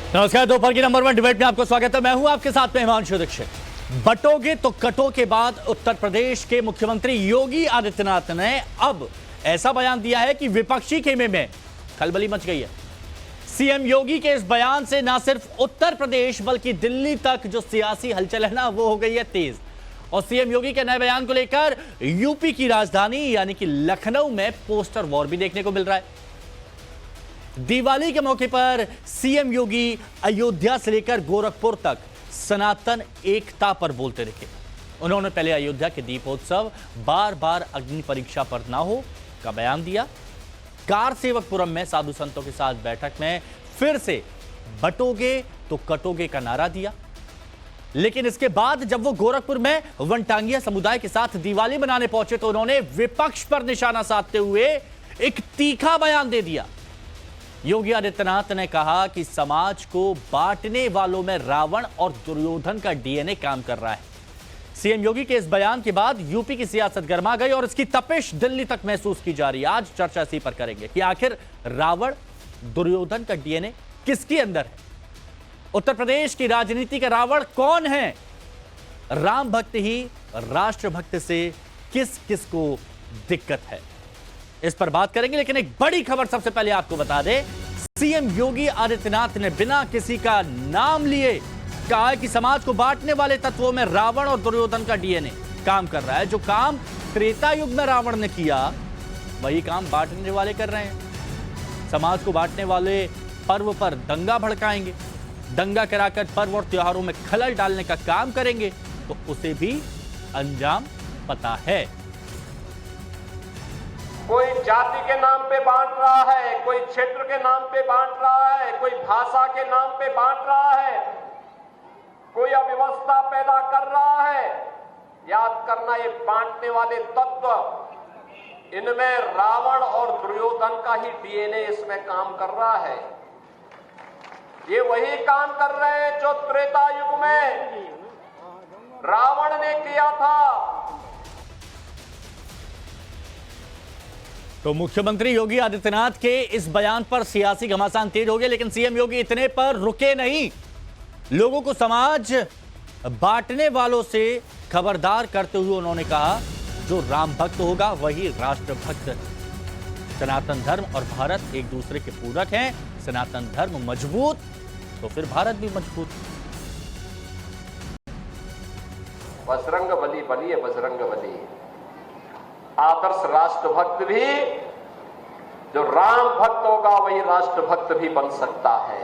नमस्कार, दोपहर की नंबर 1 डिबेट में आपको स्वागत है। मैं हूं आपके साथ में हिमांशु दीक्षित। बटोगे तो कटो के बाद उत्तर प्रदेश के मुख्यमंत्री योगी आदित्यनाथ ने अब ऐसा बयान दिया है कि विपक्षी खेमे में खलबली मच गई है। सीएम योगी के इस बयान से ना सिर्फ उत्तर प्रदेश बल्कि दिल्ली तक जो सियासी हलचल है ना, वो हो गई है तेज। और सीएम योगी के नए बयान को लेकर यूपी की राजधानी यानी कि लखनऊ में पोस्टर वॉर भी देखने को मिल रहा है। दिवाली के मौके पर सीएम योगी अयोध्या से लेकर गोरखपुर तक सनातन एकता पर बोलते रहे। उन्होंने पहले अयोध्या के दीपोत्सव बार बार अग्नि परीक्षा पर ना हो का बयान दिया। कार सेवकपुरम में साधु संतों के साथ बैठक में फिर से बटोगे तो कटोगे का नारा दिया। लेकिन इसके बाद जब वो गोरखपुर में वनटांगिया समुदाय के साथ दिवाली मनाने पहुंचे तो उन्होंने विपक्ष पर निशाना साधते हुए एक तीखा बयान दे दिया। योगी आदित्यनाथ ने कहा कि समाज को बांटने वालों में रावण और दुर्योधन का डीएनए काम कर रहा है। सीएम योगी के इस बयान के बाद यूपी की सियासत गर्मा गई और इसकी तपिश दिल्ली तक महसूस की जा रही है। आज चर्चा इसी पर करेंगे कि आखिर रावण दुर्योधन का डीएनए किसके अंदर है। उत्तर प्रदेश की राजनीति का रावण कौन है। राम भक्त ही राष्ट्रभक्त से किस किस को दिक्कत है, इस पर बात करेंगे। लेकिन एक बड़ी खबर सबसे पहले आपको बता दें, सीएम योगी आदित्यनाथ ने बिना किसी का नाम लिए कहा है कि समाज को बांटने वाले तत्वों में रावण और दुर्योधन का डीएनए काम कर रहा है। जो काम त्रेता युग में रावण ने किया वही काम बांटने वाले कर रहे हैं। समाज को बांटने वाले पर्व पर दंगा भड़काएंगे, दंगा कराकर पर्व और त्योहारों में खलल डालने का काम करेंगे तो उसे भी अंजाम पता है। कोई जाति के नाम पे बांट रहा है, कोई क्षेत्र के नाम पे बांट रहा है, कोई भाषा के नाम पे बांट रहा है, कोई अव्यवस्था पैदा कर रहा है। याद करना, ये बांटने वाले तत्व, इनमें रावण और दुर्योधन का ही डीएनए इसमें काम कर रहा है। ये वही काम कर रहे हैं जो त्रेता युग में रावण ने किया था। तो मुख्यमंत्री योगी आदित्यनाथ के इस बयान पर सियासी घमासान तेज हो गया। लेकिन सीएम योगी इतने पर रुके नहीं। लोगों को समाज बांटने वालों से खबरदार करते हुए उन्होंने कहा, जो राम भक्त होगा वही राष्ट्रभक्त। सनातन धर्म और भारत एक दूसरे के पूरक हैं। सनातन धर्म मजबूत तो फिर भारत भी मजबूत। बजरंग बली बली है, बजरंग बली। आदर्श राष्ट्रभक्त भी, जो राम भक्त होगा वही राष्ट्रभक्त भी बन सकता है।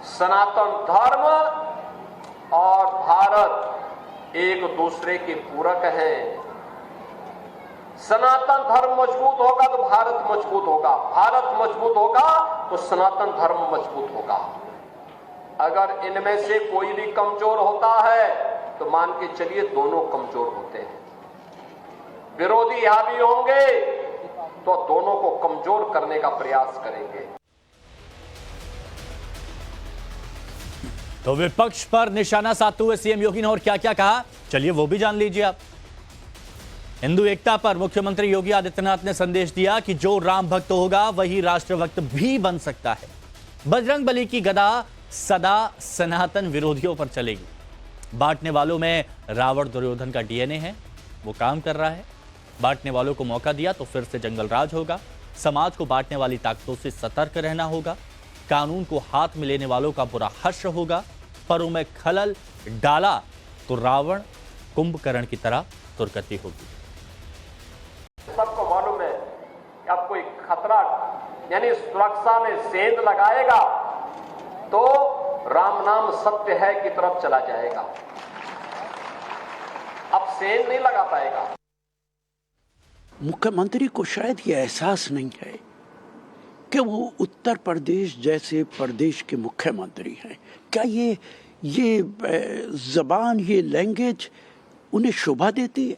सनातन धर्म और भारत एक दूसरे के पूरक हैं। सनातन धर्म मजबूत होगा तो भारत मजबूत होगा, भारत मजबूत होगा तो सनातन धर्म मजबूत होगा। अगर इनमें से कोई भी कमजोर होता है तो मान के चलिए दोनों कमजोर होते हैं। विरोधी हावी होंगे तो दोनों को कमजोर करने का प्रयास करेंगे। तो विपक्ष पर निशाना साधते हुए सीएम योगी ने और क्या क्या कहा, चलिए वो भी जान लीजिए आप। हिंदू एकता पर मुख्यमंत्री योगी आदित्यनाथ ने संदेश दिया कि जो राम भक्त होगा वही राष्ट्रभक्त भी बन सकता है। बजरंग बली की गदा सदा सनातन विरोधियों पर चलेगी। बांटने वालों में रावण दुर्योधन का डीएनए है, वो काम कर रहा है। बांटने वालों को मौका दिया तो फिर से जंगल राज होगा। समाज को बांटने वाली ताकतों से सतर्क रहना होगा। कानून को हाथ में लेने वालों का बुरा हश्र होगा। पर्वों में खलल डाला तो रावण कुंभकर्ण की तरह दुर्गति होगी। सबको मालूम है कि अब कोई खतरा यानी सुरक्षा में सेंध लगाएगा तो राम नाम सत्य है की तरफ चला जाएगा। अब सेंध नहीं लगा पाएगा। मुख्यमंत्री को शायद ये एहसास नहीं है कि वो उत्तर प्रदेश जैसे प्रदेश के मुख्यमंत्री हैं। क्या ये जबान, ये लैंग्वेज उन्हें शोभा देती है?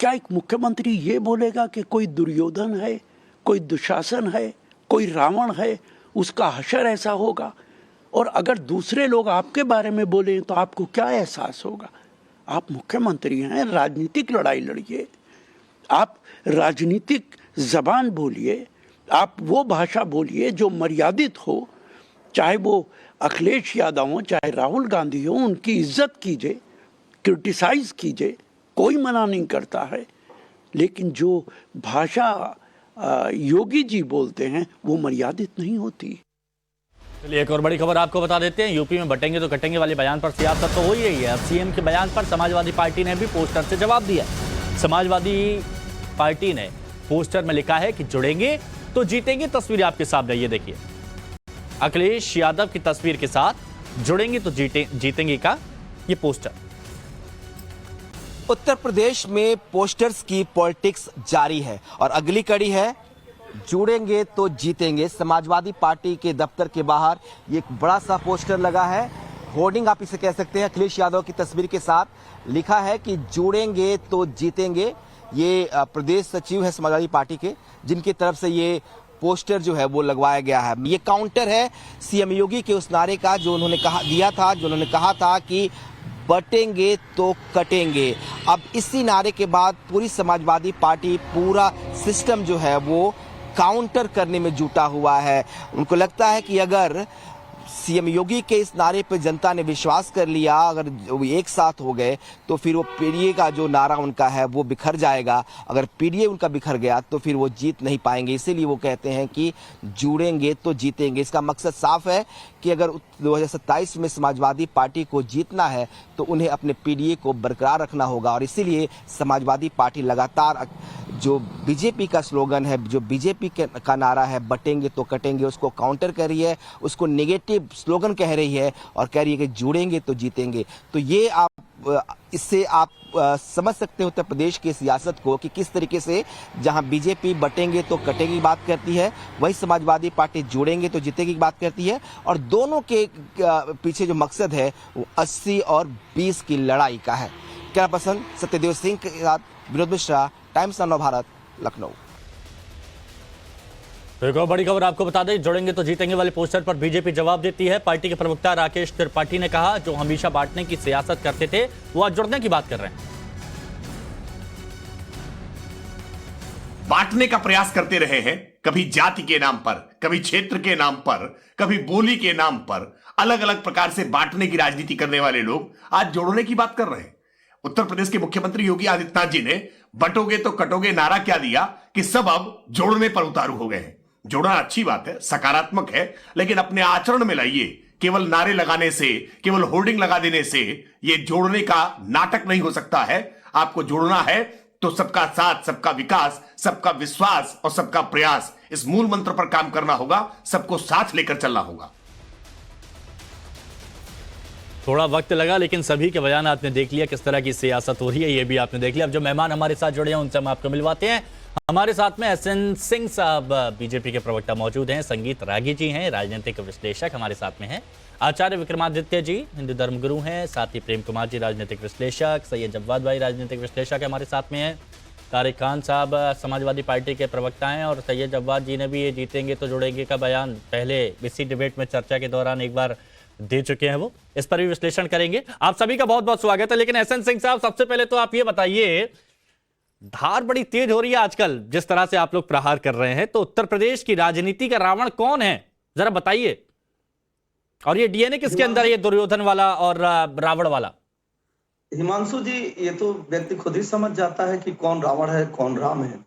क्या एक मुख्यमंत्री ये बोलेगा कि कोई दुर्योधन है, कोई दुशासन है, कोई रावण है, उसका हशर ऐसा होगा? और अगर दूसरे लोग आपके बारे में बोलें तो आपको क्या एहसास होगा? आप मुख्यमंत्री हैं, राजनीतिक लड़ाई लड़िए, आप राजनीतिक जबान बोलिए, आप वो भाषा बोलिए जो मर्यादित हो चाहे वो अखिलेश यादव हो, चाहे राहुल गांधी हो, उनकी इज्जत कीजिए, क्रिटिसाइज कीजिए, कोई मना नहीं करता है। लेकिन जो भाषा योगी जी बोलते हैं वो मर्यादित नहीं होती। चलिए एक और बड़ी खबर आपको बता देते हैं। यूपी में बटेंगे तो कटेंगे वाले बयान पर सियासत तो हो ही रही है। अब सीएम के बयान पर समाजवादी पार्टी ने भी पोस्टर से जवाब दिया। समाजवादी पार्टी ने पोस्टर में लिखा है कि जुड़ेंगे तो जीतेंगे। तस्वीर आपके सामने ये देखिए, अखिलेश यादव की तस्वीर के साथ जुड़ेंगे तो जीतेंगे का ये पोस्टर। उत्तर प्रदेश में पोस्टर्स की पॉलिटिक्स जारी है और अगली कड़ी है जुड़ेंगे तो जीतेंगे। समाजवादी पार्टी के दफ्तर के बाहर ये एक बड़ा सा पोस्टर लगा है, होर्डिंग आप इसे कह सकते हैं। अखिलेश यादव की तस्वीर के साथ लिखा है कि जुड़ेंगे तो जीतेंगे। ये प्रदेश सचिव है समाजवादी पार्टी के, जिनकी तरफ से ये पोस्टर जो है वो लगवाया गया है। ये काउंटर है सीएम योगी के उस नारे का जो उन्होंने कहा था कि बटेंगे तो कटेंगे। अब इसी नारे के बाद पूरी समाजवादी पार्टी, पूरा सिस्टम जो है वो काउंटर करने में जुटा हुआ है। उनको लगता है कि अगर सीएम योगी के इस नारे पर जनता ने विश्वास कर लिया, अगर वो एक साथ हो गए तो फिर वो पीडीए का जो नारा उनका है वो बिखर जाएगा। अगर पीडीए उनका बिखर गया तो फिर वो जीत नहीं पाएंगे। इसीलिए वो कहते हैं कि जुड़ेंगे तो जीतेंगे। इसका मकसद साफ है कि अगर 2027 में समाजवादी पार्टी को जीतना है तो उन्हें अपने पीडीए को बरकरार रखना होगा। और इसीलिए समाजवादी पार्टी लगातार जो बीजेपी का स्लोगन है, जो बीजेपी का नारा है बटेंगे तो कटेंगे, उसको काउंटर कर रही है, उसको नेगेटिव स्लोगन कह रही है और कह रही है कि जुड़ेंगे तो जीतेंगे। तो ये इससे आप समझ सकते हो उत्तर प्रदेश की सियासत को कि किस तरीके से जहां बीजेपी बटेंगे तो कटेंगे की बात करती है, वही समाजवादी पार्टी जुड़ेंगे तो जीतेगी की बात करती है। और दोनों के पीछे जो मकसद है वो 80 और 20 की लड़ाई का है। क्या पसंद सत्यदेव सिंह के साथ विनोद मिश्रा, टाइम्स ऑफ भारत, लखनऊ। तो एक और बड़ी खबर आपको बता दें, जुड़ेंगे तो जीतेंगे वाले पोस्टर पर बीजेपी जवाब देती है। पार्टी के प्रवक्ता राकेश त्रिपाठी ने कहा जो हमेशा बांटने की सियासत करते थे वो आज जुड़ने की बात कर रहे हैं। बांटने का प्रयास करते रहे हैं, कभी जाति के नाम पर, कभी क्षेत्र के नाम पर, कभी बोली के नाम पर, अलग अलग प्रकार से बांटने की राजनीति करने वाले लोग आज जोड़ने की बात कर रहे हैं। उत्तर प्रदेश के मुख्यमंत्री योगी आदित्यनाथ जी ने बटोगे तो कटोगे नारा क्या दिया कि सब अब जोड़ने पर उतारू हो गए हैं। जोड़ना अच्छी बात है, सकारात्मक है, लेकिन अपने आचरण में लाइए। केवल नारे लगाने से, केवल होर्डिंग लगा देने से यह जोड़ने का नाटक नहीं हो सकता है। आपको जोड़ना है तो सबका साथ, सबका विकास, सबका विश्वास और सबका प्रयास, इस मूल मंत्र पर काम करना होगा। सबको साथ लेकर चलना होगा। थोड़ा वक्त लगा लेकिन सभी के बयान आपने देख लिया, किस तरह की सियासत हो रही है ये भी आपने देख लिया। अब जो मेहमान हमारे साथ जुड़े हैं उनसे हम आपको मिलवाते हैं। हमारे साथ में एसएन सिंह साहब बीजेपी के प्रवक्ता मौजूद हैं, संगीत रागी जी हैं, राजनीतिक विश्लेषक हमारे साथ में हैं, आचार्य विक्रमादित्य जी हिंदू धर्मगुरु हैं, साथ ही प्रेम कुमार जी राजनीतिक विश्लेषक, सैयद जव्वाद भाई राजनीतिक विश्लेषक हमारे साथ में हैं, तारिक खान साहब समाजवादी पार्टी के प्रवक्ता हैं और सैयद जव्वाद जी ने भी ये जीतेंगे तो जुड़ेंगे का बयान पहले इसी डिबेट में चर्चा के दौरान एक बार दे चुके हैं। वो इस पर भी विश्लेषण करेंगे। आप सभी का बहुत बहुत स्वागत है। लेकिन एसएन सिंह साहब, सबसे पहले तो आप ये बताइए, धार बड़ी तेज हो रही है आजकल जिस तरह से आप लोग प्रहार कर रहे हैं, तो उत्तर प्रदेश की राजनीति का रावण कौन है जरा बताइए। और ये डीएनए किसके अंदर है, ये दुर्योधन वाला और रावण वाला? हिमांशु जी, ये तो व्यक्ति खुद ही समझ जाता है कि कौन रावण है कौन राम है।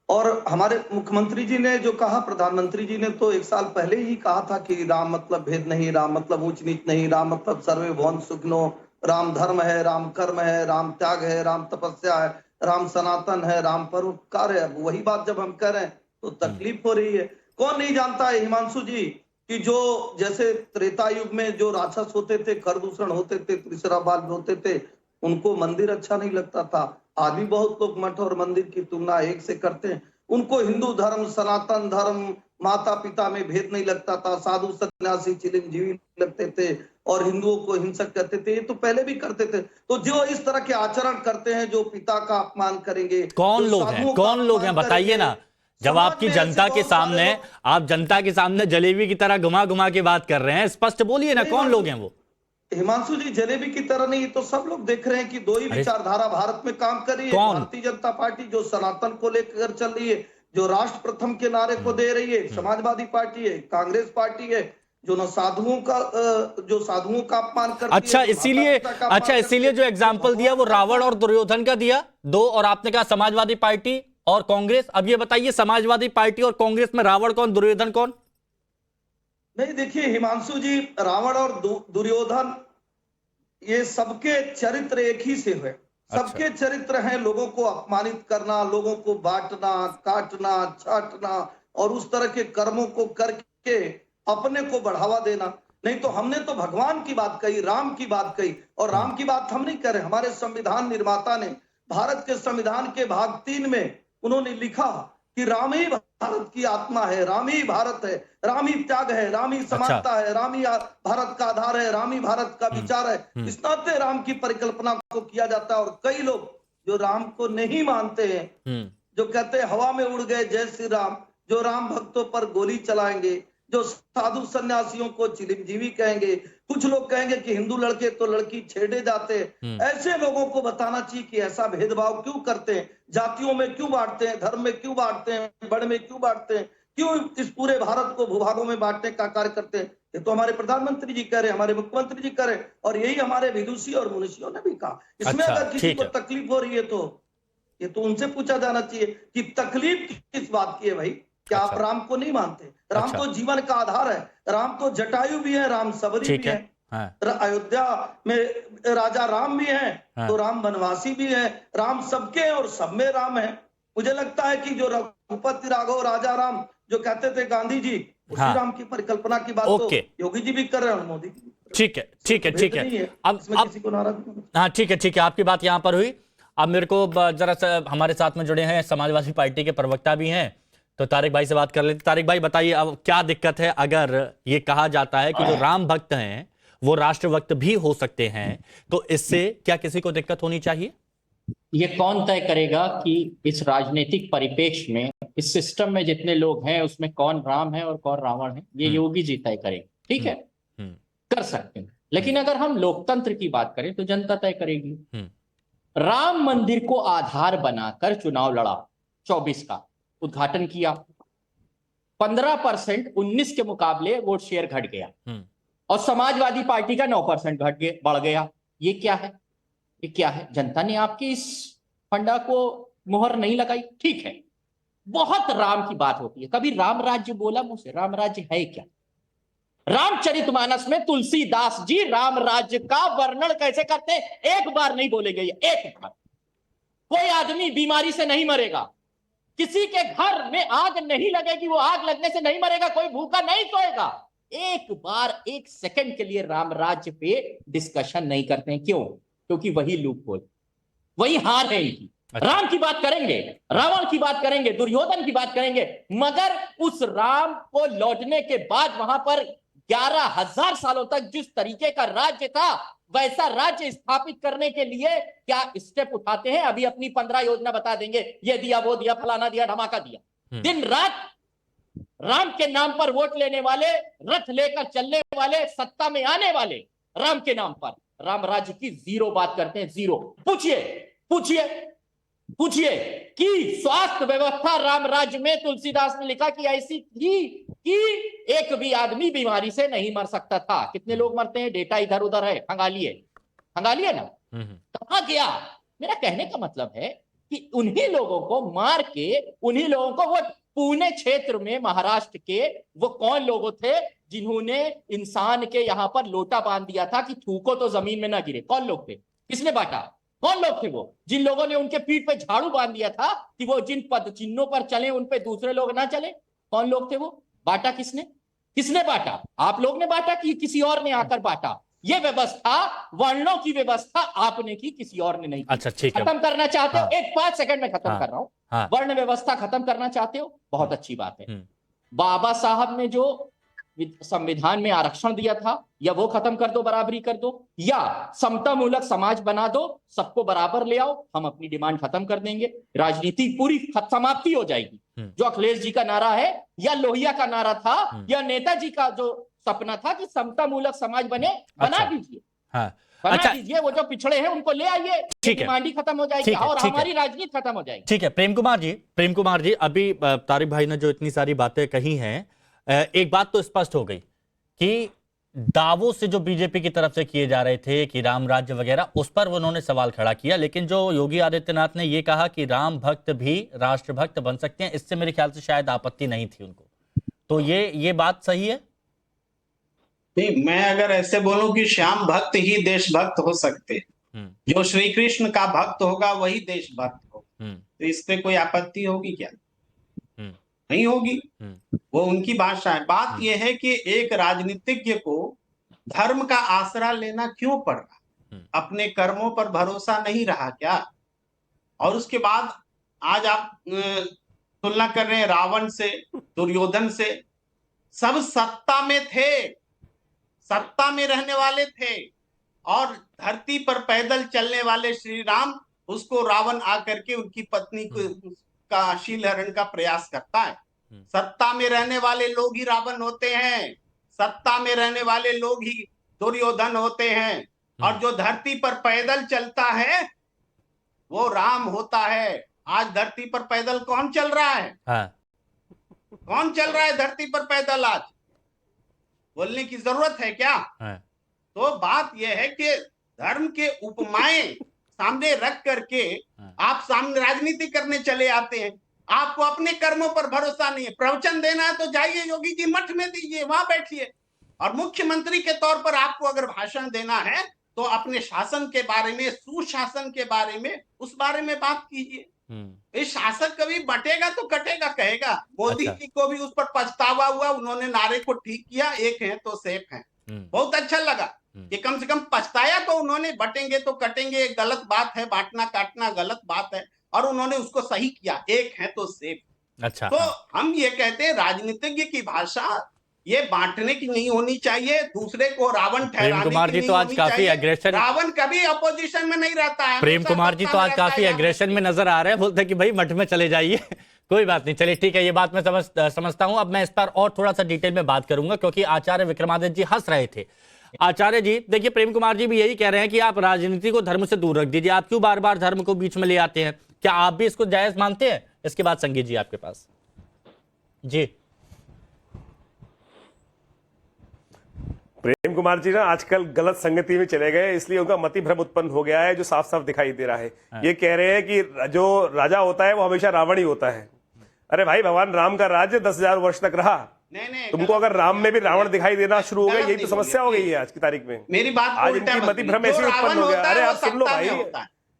और हमारे मुख्यमंत्री जी ने जो कहा, प्रधानमंत्री जी ने तो 1 साल पहले ही कहा था कि राम मतलब भेद नहीं, राम मतलब ऊंच नीच नहीं, राम मतलब सर्वे भवन सुखनो, राम धर्म है, राम कर्म है, राम त्याग है, राम तपस्या है, राम सनातन है, राम परोपकार है। अब वही बात जब हम कह रहे हैं तो तकलीफ हो रही है। कौन नहीं जानता है हिमांशु जी कि जो जैसे त्रेता युग में जो राक्षस होते थे, खरदूषण होते थे, त्रिशरा बाल होते थे, उनको मंदिर अच्छा नहीं लगता था। आज भी बहुत लोग मठ और मंदिर की तुलना एक से करते हैं। उनको हिंदू धर्म, सनातन धर्म, माता पिता में भेद नहीं लगता था, साधु सन्यासी चिरंजीवी लगते थे और हिंदुओं को हिंसक कहते थे। ये तो पहले भी करते थे। तो जो इस तरह के आचरण करते हैं, जो पिता का अपमान करेंगे, कौन लोग हैं, कौन लोग हैं बताइए ना। जब आपकी जनता के सामने, आप जनता के सामने जलेबी की तरह घुमा घुमा के बात कर रहे हैं, स्पष्ट बोलिए ना कौन लोग हैं वो। हिमांशु जी, जलेबी की तरह नहीं, तो सब लोग देख रहे हैं कि दो ही विचारधारा भारत में काम कर रही है। भारतीय जनता पार्टी जो सनातन को लेकर चल रही है, जो राष्ट्र प्रथम के नारे को दे रही है, समाजवादी पार्टी है, कांग्रेस पार्टी है, जो न साधुओं का जो साधुओं का अपमान करती अच्छा, है, जो इसीलिए माता पिता का अपमान अच्छा करती इसीलिए है, जो एग्जाम्पल दिया वो रावण और दुर्योधन का दिया दो, और आपने कहा समाजवादी पार्टी और कांग्रेस। अब ये बताइए, समाजवादी पार्टी और कांग्रेस में रावण कौन, दुर्योधन कौन? नहीं, देखिए हिमांशु जी, रावण और दुर्योधन ये सबके चरित्र एक ही से हुए। सबके चरित्र हैं लोगों को अपमानित करना, लोगों को बांटना, काटना, छाटना और उस तरह के कर्मों को करके अपने को बढ़ावा देना। नहीं तो हमने तो भगवान की बात कही, राम की बात कही, और राम की बात हम नहीं कर रहे। हमारे संविधान निर्माता ने भारत के संविधान के भाग 3 में उन्होंने लिखा कि राम ही भारत की आत्मा है, राम ही भारत है, राम ही त्याग है, राम ही समानता है, राम ही भारत का आधार है, राम ही भारत का विचार है। इस नाते राम की परिकल्पना को किया जाता है। और कई लोग जो राम को नहीं मानते हैं, जो कहते हैं हवा में उड़ गए जय श्री राम, जो राम भक्तों पर गोली चलाएंगे, जो साधु सन्यासियों को चिरंजीवी कहेंगे, कुछ लोग कहेंगे कि हिंदू लड़के तो लड़की छेड़े जाते हैं। ऐसे लोगों को बताना चाहिए कि ऐसा भेदभाव क्यों करते हैं, जातियों में क्यों बांटते हैं, धर्म में क्यों बांटते हैं, वर्ण में क्यों बांटते हैं, क्यों इस पूरे भारत को भूभागों में बांटने का कार्य करते हैं। ये तो हमारे प्रधानमंत्री जी कह रहे, हमारे मुख्यमंत्री जी कह रहे, और यही हमारे विदुषी और मुनीषियों ने भी कहा। इसमें अगर किसी को तकलीफ हो रही है तो ये तो उनसे पूछा जाना चाहिए कि तकलीफ किस बात की है भाई। क्या आप राम को नहीं मानते? राम तो जीवन का आधार है, राम तो जटायु भी है, राम सबरी भी है, अयोध्या में राजा राम भी हैं, तो राम वनवासी भी है, राम सबके हैं और सब में राम है। मुझे लगता है कि जो रघुपति राघव राजा राम जो कहते थे गांधी जी, उसी राम की परिकल्पना की बात तो योगी जी भी कर रहे हैं और मोदी जी। ठीक है, ठीक है, ठीक है। अब किसी को नाराज, हाँ ठीक है, ठीक है, आपकी बात यहां पर हुई। अब मेरे को जरा हमारे साथ में जुड़े हैं समाजवादी पार्टी के प्रवक्ता भी हैं, तो तारिक भाई से बात कर लेते। तारिक भाई बताइए, अब क्या दिक्कत है अगर ये कहा जाता है कि जो राम भक्त हैं वो राष्ट्र भक्त भी हो सकते हैं, तो इससे क्या किसी को दिक्कत होनी चाहिए? ये कौन तय करेगा कि इस राजनीतिक परिपेक्ष में, इस सिस्टम में जितने लोग हैं उसमें कौन राम है और कौन रावण है? ये योगी जी तय करेंगे, ठीक है, कर सकते हैं। लेकिन अगर हम लोकतंत्र की बात करें तो जनता तय करेगी। राम मंदिर को आधार बनाकर चुनाव लड़ा, 24 का उद्घाटन किया, 15% 19 के मुकाबले वोट शेयर घट गया और समाजवादी पार्टी का 9% बढ़ गया। ये क्या है? ये क्या है? जनता ने आपके इस फंडा को मुहर नहीं लगाई, ठीक है। बहुत राम की बात होती है, कभी राम राज्य बोला मुंह से? राम राज्य है क्या? रामचरितमानस में तुलसीदास जी राम राज्य का वर्णन कैसे करते हैं? एक बार नहीं बोलेंगे ये, एक बार। कोई आदमी बीमारी से नहीं मरेगा, किसी के घर में आग नहीं लगेगी, वो आग लगने से नहीं मरेगा, कोई भूखा नहीं सोएगा। एक बार, एक सेकंड के लिए राम राज्य पे डिस्कशन नहीं करते हैं। क्यों? क्योंकि वही लूपहोल, वही हार है इनकी। राम की बात करेंगे, रावण की बात करेंगे, दुर्योधन की बात करेंगे, मगर उस राम को लौटने के बाद वहां पर 11,000 सालों तक जिस तरीके का राज्य था, वैसा राज्य स्थापित करने के लिए क्या स्टेप उठाते हैं? अभी अपनी 15 योजना बता देंगे, ये दिया, वो दिया, फलाना दिया, धमाका दिया। दिन रात राम के नाम पर वोट लेने वाले, रथ लेकर चलने वाले, सत्ता में आने वाले, राम के नाम पर राम राज्य की जीरो बात करते हैं, जीरो। पूछिए पूछिए पूछिए कि स्वास्थ्य व्यवस्था राम राज्य में तुलसीदास ने लिखा कि ऐसी थी कि एक भी आदमी बीमारी से नहीं मर सकता था। कितने लोग मरते हैं? डेटा इधर उधर है, खंगालिए ना, कहां गया? मेरा कहने का मतलब है कि उन्हीं लोगों को मार के, उन्हीं लोगों को, वो पुणे क्षेत्र में महाराष्ट्र के वो कौन लोग थे जिन्होंने इंसान के यहां पर लोटा बांध दिया था कि थूको तो जमीन में ना गिरे? कौन लोग थे? किसने बांटा? कौन लोग थे वो? जिन लोगों ने उनके पीठ पे झाड़ू बांध दिया था कि वो जिन पद चिन्हों पर चले उन पे दूसरे लोग ना चले, कौन लोग थे वो? बांटा किसने? किसने बांटा? आप लोग ने बांटा कि किसी और ने आकर बांटा? ये व्यवस्था, वर्णों की व्यवस्था आपने की, किसी और ने नहीं की। अच्छा, ठीक है। खत्म करना चाहते हो? एक 5 सेकंड में खत्म कर रहा हूं। वर्ण व्यवस्था खत्म करना चाहते हो? बहुत अच्छी बात है। बाबा साहब ने जो संविधान में आरक्षण दिया था, या वो खत्म कर दो, बराबरी कर दो, या समता मूलक समाज बना दो, सबको बराबर ले आओ, हम अपनी डिमांड खत्म कर देंगे, राजनीति पूरी समाप्ति हो जाएगी। जो अखिलेश जी का नारा है, या लोहिया का नारा था, या नेताजी का जो सपना था कि समता मूलक समाज बने, बना दीजिए। बना दीजिए, वो जो पिछड़े हैं उनको ले आइए, डिमांड ही खत्म हो जाएगी और हमारी राजनीति खत्म हो जाएगी। ठीक है। प्रेम कुमार जी, अभी तारिक भाई ने जो इतनी सारी बातें कही हैं, एक बात तो स्पष्ट हो गई कि दावों से जो बीजेपी की तरफ से किए जा रहे थे कि राम राज्य वगैरह, उस पर उन्होंने सवाल खड़ा किया, लेकिन जो योगी आदित्यनाथ ने ये कहा कि राम भक्त भी राष्ट्रभक्त बन सकते हैं, इससे मेरे ख्याल से शायद आपत्ति नहीं थी उनको। तो ये बात सही है? नहीं, मैं अगर ऐसे बोलूं कि श्याम भक्त ही देशभक्त हो सकते हैं, जो श्री कृष्ण का भक्त होगा वही देशभक्त होगा, तो इस पे कोई आपत्ति होगी क्या? नहीं होगी। वो उनकी भाषा है। बात यह है कि एक राजनीतिज्ञ को धर्म का आसरा लेना क्यों पड़ रहा? अपने कर्मों पर भरोसा नहीं रहा क्या? और उसके बाद आज आप तुलना कर रहे हैं रावण से, दुर्योधन से। सब सत्ता में थे, सत्ता में रहने वाले थे, और धरती पर पैदल चलने वाले श्री राम, उसको रावण आकर के उनकी पत्नी को का शीलहरण का प्रयास करता है। सत्ता में रहने वाले लोग ही रावण होते हैं, सत्ता में रहने वाले लोग ही दुर्योधन होते हैं, और जो धरती पर पैदल चलता है वो राम होता है। आज धरती पर पैदल कौन चल रहा है? कौन चल रहा है धरती पर पैदल? आज बोलने की जरूरत है क्या? तो बात यह है कि धर्म के उपमाएं सामने रख करके आप सामने राजनीति करने चले आते हैं। आपको अपने कर्मों पर भरोसा नहीं है। प्रवचन देना है तो जाइए योगी जी मठ में दीजिए, वहां बैठिए। और मुख्यमंत्री के तौर पर आपको अगर भाषण देना है तो अपने शासन के बारे में, सुशासन के बारे में, उस बारे में बात कीजिए। इस शासक कभी बटेगा तो कटेगा कहेगा। मोदी जी को भी उस पर पछतावा हुआ, उन्होंने नारे को ठीक किया, एक है तो सेफ है। बहुत अच्छा लगा कि कम से कम पछताया तो उन्होंने। बटेंगे तो कटेंगे गलत बात है, बांटना काटना गलत बात है, और उन्होंने उसको सही किया, एक है तो सेफ। अच्छा, तो हम ये कहते हैं राजनीतिज्ञ की भाषा ये बांटने की नहीं होनी चाहिए, दूसरे को रावण ठहराने प्रेम कुमार की जी नहीं तो आज होनी काफी चाहिए। एग्रेशन, रावण कभी अपोजिशन में नहीं रहता है। प्रेम कुमार जी तो आज काफी एग्रेशन में नजर आ रहे हैं, बोलते हैं कि भाई मठ में चले जाइए। कोई बात नहीं, चलिए ठीक है, ये बात मैं समझता हूं। अब मैं इस पर और थोड़ा सा डिटेल में बात करूंगा, क्योंकि आचार्य विक्रमादित्य जी हंस रहे थे। आचार्य जी देखिए, प्रेम कुमार जी भी यही कह रहे हैं कि आप राजनीति को धर्म से दूर रख दीजिए, आप क्यों बार बार धर्म को बीच में ले आते हैं? क्या आप भी इसको जायज मानते हैं? इसके बाद संगीत जी आपके पास। जी प्रेम कुमार जी ना आजकल गलत संगति में चले गए, इसलिए उनका मति भ्रम उत्पन्न हो गया है, जो साफ साफ दिखाई दे रहा है। ये कह रहे हैं कि जो राजा होता है वो हमेशा रावण ही होता है। अरे भाई, भगवान राम का राज्य 10,000 वर्ष तक रहा। तुमको अगर राम में भी रावण दिखाई देना शुरू हो गया, यही तो समस्या हो गई है आज की तारीख में। मेरी बात आज इनकी मति भ्रम ऐसे उत्पन्न हो गया। अरे आप सुन लो भाई,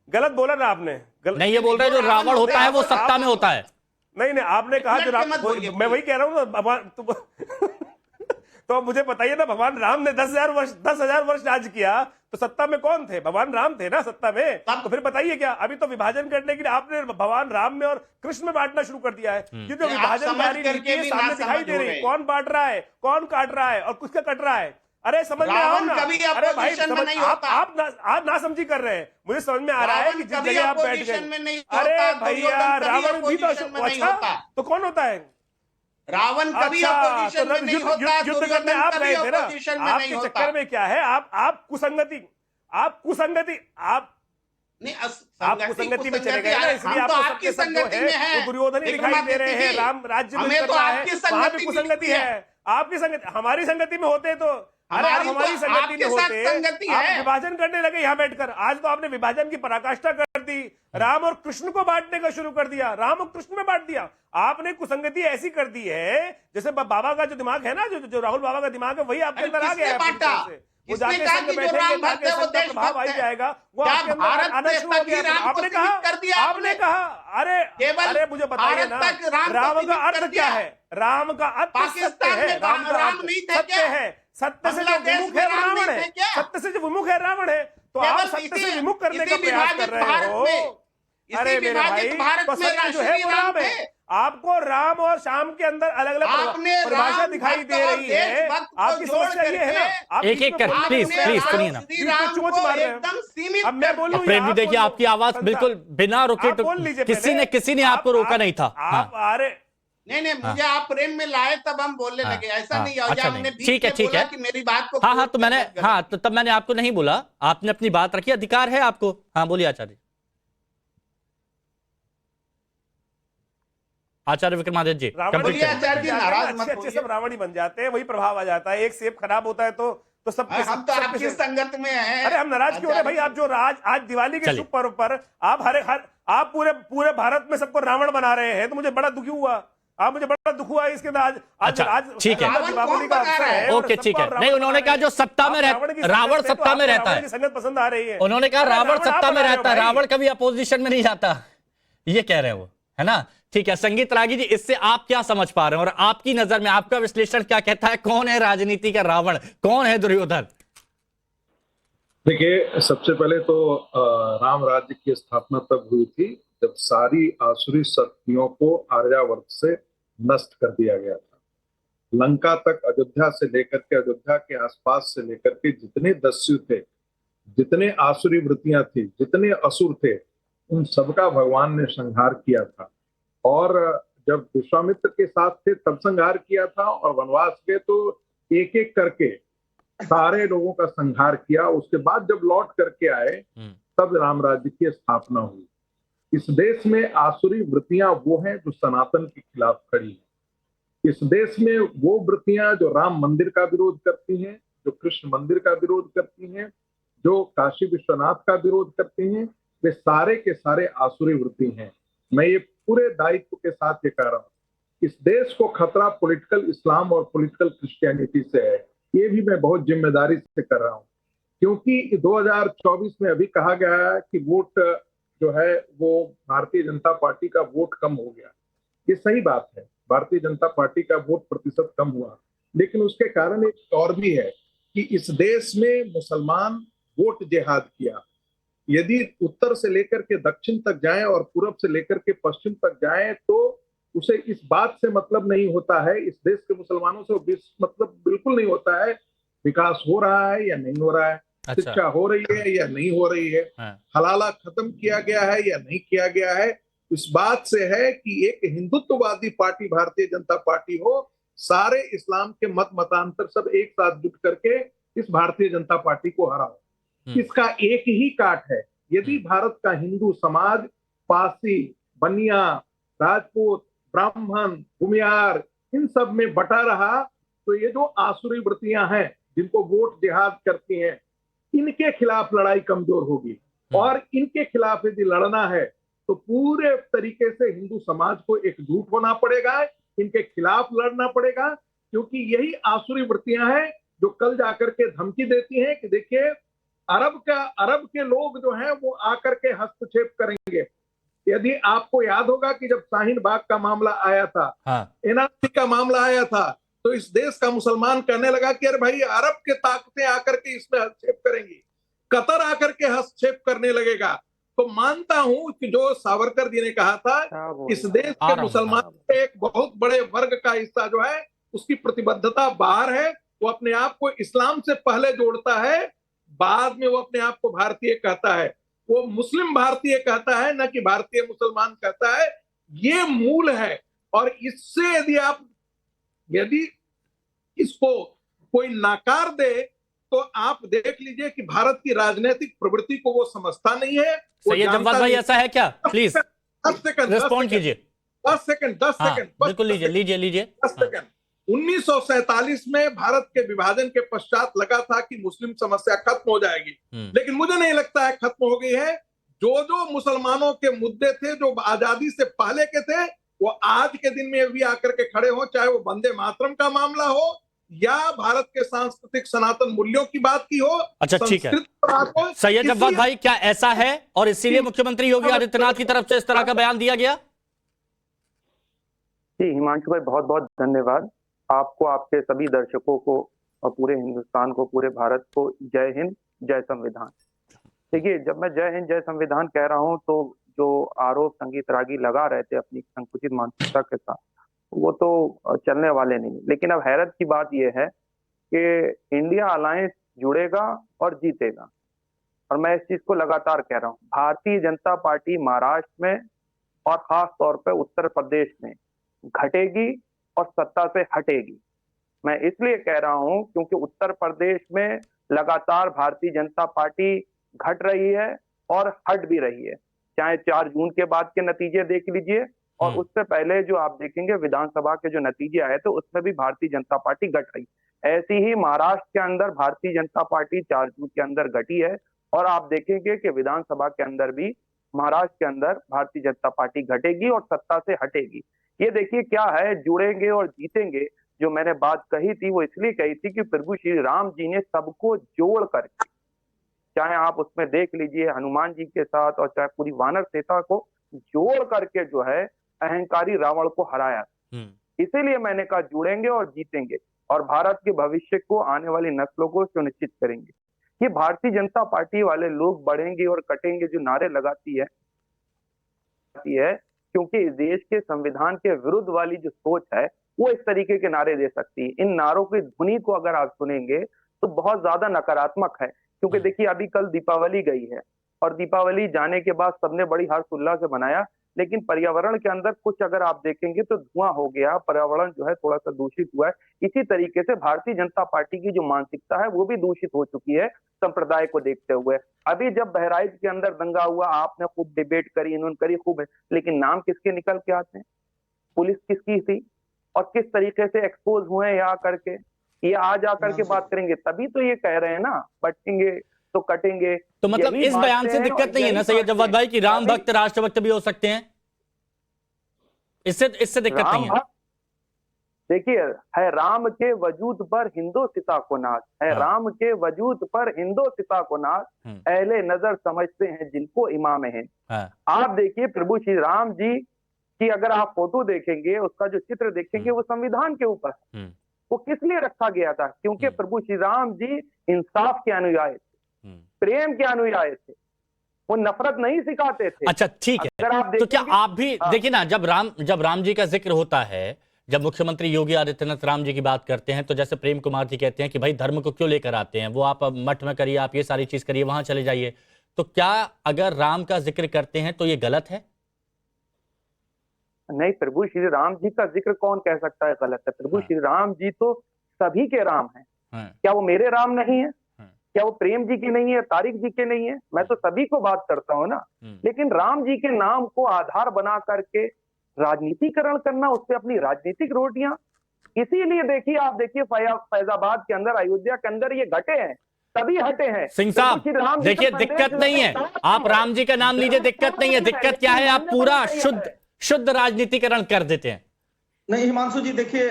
गलत बोला ना आपने। नहीं, ये बोल रहे हैं जो रावण होता है वो सत्ता में होता है। नहीं, आपने कहा जो मैं वही कह रहा हूँ। तो मुझे बताइए ना, भगवान राम ने 10,000 वर्ष राज किया, तो सत्ता में कौन थे? भगवान राम थे ना सत्ता में। तो फिर बताइए क्या? अभी तो विभाजन करने के लिए आपने भगवान राम में और कृष्ण में बांटना शुरू कर दिया है। ये जो विभाजनकारी नीति है सामने दिखाई दे रही है, कौन बांट रहा है, कौन काट रहा है और किसका कट रहा है। अरे समझ में आओ ना। अरे भाई आप ना समझी कर रहे हैं। मुझे समझ में आ रहा है कि जिस जगह आप बैठ गए। अरे भैया, रावण भी तो अच्छा, तो कौन होता है? रावण कभी अपोजिशन में नहीं होता, युद्ध करने आप गए थे ना। आपके चक्कर में क्या है, आप कुसंगति में चले गए ना, इसलिए आपकी संगति में है। दुर्योधन ही दिखाई दे रहे हैं, राम राज्य में कर रहा है, वहां भी कुसंगति है। आपकी संगति, हमारी संगति में होते तो, अरे आप हमारी संगति में होते, आप विभाजन करने लगे यहाँ बैठकर। आज तो आपने विभाजन की पराकाष्ठा कर दी, राम और कृष्ण को बांटने का शुरू कर दिया, राम और कृष्ण में बांट दिया। आपने कुसंगति ऐसी कर दी है, जैसे बाबा का जो दिमाग है ना, जो राहुल बाबा का दिमाग है, वही आपके अंदर आ गया है। वो जाके संग बैठेंगे, जाके संग का प्रभाव आ जाएगा, वो आपके अंदर आना शुरू हो गया। आपने कहा अरे मुझे बताइए ना, राम का अर्थ क्या है? राम का अर्थ सत्य है, राम का अर्थ सत्य है। सत्य से जो विमुख है रावण है, सत्य से जो विमुख है रावण है, तो आप सत्य से विमुख करने का प्रयास कर रहे हो। अरे मेरे भाई, तो सत्य जो है वो राम है। आपको राम और श्याम के अंदर अलग अलग परिभाषा दिखाई दे रही है। आपकी समस्या ये है ना, एक एक कर प्लीज सुनिए ना। चोंच मार रहे हैं। अब मैं बोलूं, प्रेम जी देखिए, आपकी आवाज बिल्कुल बिना रुके, किसी ने आपको रोका नहीं था। अरे नहीं, मुझे आप प्रेम में लाए तब हम बोलने लगे, ऐसा नहीं। अच्छा नहीं, ठीक है कि मेरी बात को हाँ तो मैंने तो तब मैंने आपको नहीं बोला, आपने अपनी बात रखी, अधिकार है आपको। हाँ बोलिए आचार्य। आचार्य विक्रमादित्य जी रावण complete करें। आचार्य जी, नाराज मत अच्छे होइए। सब रावण ही बन जाते हैं, वही प्रभाव आ जाता है। एक सेब खराब होता है तो सब हम तो आपकी संगत में हैं। अरे हम नाराज क्यों हो रहे भाई? आप जो आज दिवाली के चलिए। शुभ पर्व पर आप पूरे भारत में सबको रावण बना रहे हैं, तो मुझे बड़ा दुखी हुआ। मुझे बड़ा दुख हुआ इसके अंदर। आज अच्छा, ठीक है। दीपावली का अवसर है। ओके, ठीक है। नहीं, उन्होंने कहा जो सत्ता में रावण सत्ता में रहता है, संगत पसंद आ रही है। उन्होंने कहा रावण सत्ता में रहता है, रावण का कभी अपोजिशन में नहीं जाता, ये कह रहे हैं वो, है ना? ठीक है संगीत रागी जी, इससे आप क्या समझ पा रहे हैं और आपकी नजर में आपका विश्लेषण क्या कहता है? कौन है राजनीति का रावण, कौन है दुर्योधन? देखिए, सबसे पहले तो राम राज्य की स्थापना तब हुई थी जब सारी आसुरी शक्तियों को आर्यावर्त से नष्ट कर दिया गया था। लंका तक, अयोध्या से लेकर के, अयोध्या के आसपास से लेकर के जितने दस्यु थे, जितने आसुरी वृत्तियां थी, जितने असुर थे, उन सबका भगवान ने संहार किया था। और जब विश्वामित्र के साथ थे तब संहार किया था, और वनवास के तो एक एक करके सारे लोगों का संहार किया। उसके बाद जब लौट करके आए तब राम राज्य की स्थापना हुई। इस देश में आसुरी वृत्तियां वो हैं जो सनातन के खिलाफ खड़ी हैं। इस देश में वो वृत्तियां जो राम मंदिर का विरोध करती हैं, जो कृष्ण मंदिर का विरोध करती हैं, जो काशी विश्वनाथ का विरोध करती हैं, वे सारे के सारे आसुरी वृत्ति हैं। मैं ये पूरे दायित्व के साथ ये कह रहा हूँ, इस देश को खतरा पॉलिटिकल इस्लाम और पॉलिटिकल क्रिश्चियनिटी से है। ये भी मैं बहुत जिम्मेदारी से कर रहा हूँ, क्योंकि 2024 में अभी कहा गया है कि वोट जो है वो भारतीय जनता पार्टी का वोट कम हो गया। ये सही बात है, भारतीय जनता पार्टी का वोट प्रतिशत कम हुआ, लेकिन उसके कारण एक और भी है कि इस देश में मुसलमान वोट जिहाद किया। यदि उत्तर से लेकर के दक्षिण तक जाएं और पूरब से लेकर के पश्चिम तक जाएं तो उसे इस बात से मतलब नहीं होता है, इस देश के मुसलमानों से मतलब बिल्कुल नहीं होता है विकास हो रहा है या नहीं हो रहा है, अच्छा। शिक्षा हो रही है या नहीं हो रही है, हलाला खत्म किया गया है या नहीं किया गया है। इस बात से है कि एक हिंदुत्ववादी पार्टी भारतीय जनता पार्टी हो, सारे इस्लाम के मत मतांतर सब एक साथ जुट करके इस भारतीय जनता पार्टी को हराओ। इसका एक ही काट है, यदि भारत का हिंदू समाज पारसी, बनिया, राजपूत, ब्राह्मण, भूमियार इन सब में बटा रहा तो ये जो आसुरी वृत्तियां हैं जिनको वोट जिहाद करती हैं, इनके खिलाफ लड़ाई कमजोर होगी। और इनके खिलाफ यदि लड़ना है तो पूरे तरीके से हिंदू समाज को एकजुट होना पड़ेगा, इनके खिलाफ लड़ना पड़ेगा, क्योंकि यही आसुरी वृत्तियां हैं जो कल जाकर के धमकी देती हैं कि देखिए अरब के लोग जो हैं वो आकर के हस्तक्षेप करेंगे। यदि आपको याद होगा कि जब शाहीन बाग का मामला आया था, एनआरसी का मामला आया था, तो इस देश का मुसलमान कहने लगा कि अरे भाई अरब के ताकतें आकर के इसमें हस्तक्षेप करेंगी, कतर आकर के हस्तक्षेप करने लगेगा। तो मानता हूं कि जो सावरकर जी ने कहा था, इस देश के मुसलमान के एक बहुत बड़े वर्ग का हिस्सा जो है उसकी प्रतिबद्धता बाहर है, वो अपने आप को इस्लाम से पहले जोड़ता है, बाद में वो अपने आप को भारतीय कहता है, वो मुस्लिम भारतीय कहता है, न कि भारतीय मुसलमान कहता है। ये मूल है। और इससे यदि इसको कोई नाकार दे तो आप देख लीजिए कि भारत की राजनीतिक प्रवृत्ति को वो समझता नहीं है। सैयद जव्वाद भाई ऐसा है क्या? प्लीज 10 सेकंड रिस्पॉन्ड कीजिए। 10 सेकंड बिल्कुल लीजिए 10 सेकंड। 1947 में भारत के विभाजन के पश्चात लगा था कि मुस्लिम समस्या खत्म हो जाएगी, लेकिन मुझे नहीं लगता है खत्म हो गई है। जो मुसलमानों के मुद्दे थे जो आजादी से पहले के थे, वो आज के दिन में भी आकर के खड़े हो, चाहे वो वंदे मातरम का मामला हो या भारत के सांस्कृतिक सनातन मूल्यों की बात की हो। अच्छा ठीक है सैयद जव्वाद भाई, क्या ऐसा है और इसीलिए मुख्यमंत्री योगी आदित्यनाथ की तरफ से इस तरह का बयान दिया गया? जी हिमांशु भाई, बहुत बहुत धन्यवाद आपको, आपके सभी दर्शकों को और पूरे हिंदुस्तान को, पूरे भारत को जय हिंद जय संविधान। देखिए, जब मैं जय हिंद जय संविधान कह रहा हूं तो जो आरोप संगीत रागी लगा रहे थे अपनी संकुचित मानसिकता के साथ, वो तो चलने वाले नहीं। लेकिन अब हैरत की बात यह है कि इंडिया अलायंस जुड़ेगा और जीतेगा, और मैं इस चीज को लगातार कह रहा हूँ। भारतीय जनता पार्टी महाराष्ट्र में और खास तौर पर उत्तर प्रदेश में घटेगी और सत्ता से हटेगी। मैं इसलिए कह रहा हूं क्योंकि उत्तर प्रदेश में लगातार भारतीय जनता पार्टी घट रही है और हट भी रही है। चाहे 4 जून के बाद के नतीजे देख लीजिए, और उससे पहले जो आप देखेंगे विधानसभा के जो नतीजे आए थे उसमें भी भारतीय जनता पार्टी घट रही। ऐसी ही महाराष्ट्र के अंदर भारतीय जनता पार्टी 4 जून के अंदर घटी है और आप देखेंगे कि विधानसभा के अंदर भी महाराष्ट्र के अंदर भारतीय जनता पार्टी घटेगी और सत्ता से हटेगी। ये देखिए क्या है, जुड़ेंगे और जीतेंगे जो मैंने बात कही थी वो इसलिए कही थी कि प्रभु श्री राम जी ने सबको जोड़ करके, चाहे आप उसमें देख लीजिए हनुमान जी के साथ और चाहे पूरी वानर सेना को जोड़ करके जो है अहंकारी रावण को हराया। इसीलिए मैंने कहा जुड़ेंगे और जीतेंगे और भारत के भविष्य को, आने वाली नस्लों को सुनिश्चित करेंगे। ये भारतीय जनता पार्टी वाले लोग बढ़ेंगे और कटेंगे जो नारे लगाती है क्योंकि इस देश के संविधान के विरुद्ध वाली जो सोच है वो इस तरीके के नारे दे सकती है। इन नारों की ध्वनि को अगर आप सुनेंगे तो बहुत ज्यादा नकारात्मक है, क्योंकि देखिए अभी कल दीपावली गई है और दीपावली जाने के बाद सबने बड़ी हर्षोल्लास से मनाया, लेकिन पर्यावरण के अंदर कुछ अगर आप देखेंगे तो धुआं हो गया, पर्यावरण जो है थोड़ा सा दूषित हुआ है। इसी तरीके से भारतीय जनता पार्टी की जो मानसिकता है वो भी दूषित हो चुकी है संप्रदाय को देखते हुए। अभी जब बहराइच के अंदर दंगा हुआ, आपने खूब डिबेट करी, इन्होंने करी खूब, लेकिन नाम किसके निकल के आते हैं? पुलिस किसकी थी और किस तरीके से एक्सपोज हुए यहाँ करके, ये आज आकर के बात करेंगे तभी तो ये कह रहे हैं ना बटेंगे तो कटेंगे। तो मतलब इस बयान से दिक्कत नहीं है ना सैयद जवाद भाई कि राम भक्त राष्ट्रभक्त भी हो सकते हैं? इससे दिक्कत नहीं है। देखिए, है राम के वजूद पर हिंदोसिता को नाज, है राम के वजूद पर हिंदोसिता को नाज, अहले नजर समझते हैं जिनको इमाम है। आप देखिए प्रभु श्री राम जी की अगर आप फोटो देखेंगे, उसका जो चित्र देखेंगे वो संविधान के ऊपर, वो किस लिए रखा गया था? क्योंकि प्रभु श्री राम जी इंसाफ के अनुयायी थे, प्रेम के अनुयायी थे, वो नफरत नहीं सिखाते थे। अच्छा ठीक है, तो क्या आप भी देखिए ना, जब राम जी का जिक्र होता है, जब मुख्यमंत्री योगी आदित्यनाथ राम जी की बात करते हैं तो जैसे प्रेम कुमार जी कहते हैं कि भाई धर्म को क्यों लेकर आते हैं, वो आप मठ में करिए, आप ये सारी चीज करिए, वहां चले जाइए। तो क्या अगर राम का जिक्र करते हैं तो ये गलत है? नहीं, प्रभु श्री राम जी का जिक्र कौन कह सकता है गलत है? प्रभु श्री राम जी तो सभी के राम हैं। क्या वो मेरे राम नहीं है? क्या वो प्रेम जी की नहीं है, तारिक जी के नहीं है? मैं तो सभी को बात करता हूँ ना। लेकिन राम जी के नाम को आधार बना करके राजनीतिकरण करना, उससे अपनी राजनीतिक रोटियां, इसीलिए देखिए आप देखिए फैजाबाद के अंदर, अयोध्या के अंदर ये घटे हैं, तभी हटे हैं। सिंह साहब देखिए दिक्कत नहीं है, आप राम जी का नाम लीजिए, दिक्कत नहीं है। दिक्कत क्या है, आप पूरा शुद्ध राजनीतिकरण कर देते हैं। नहीं हिमांशु जी, देखिए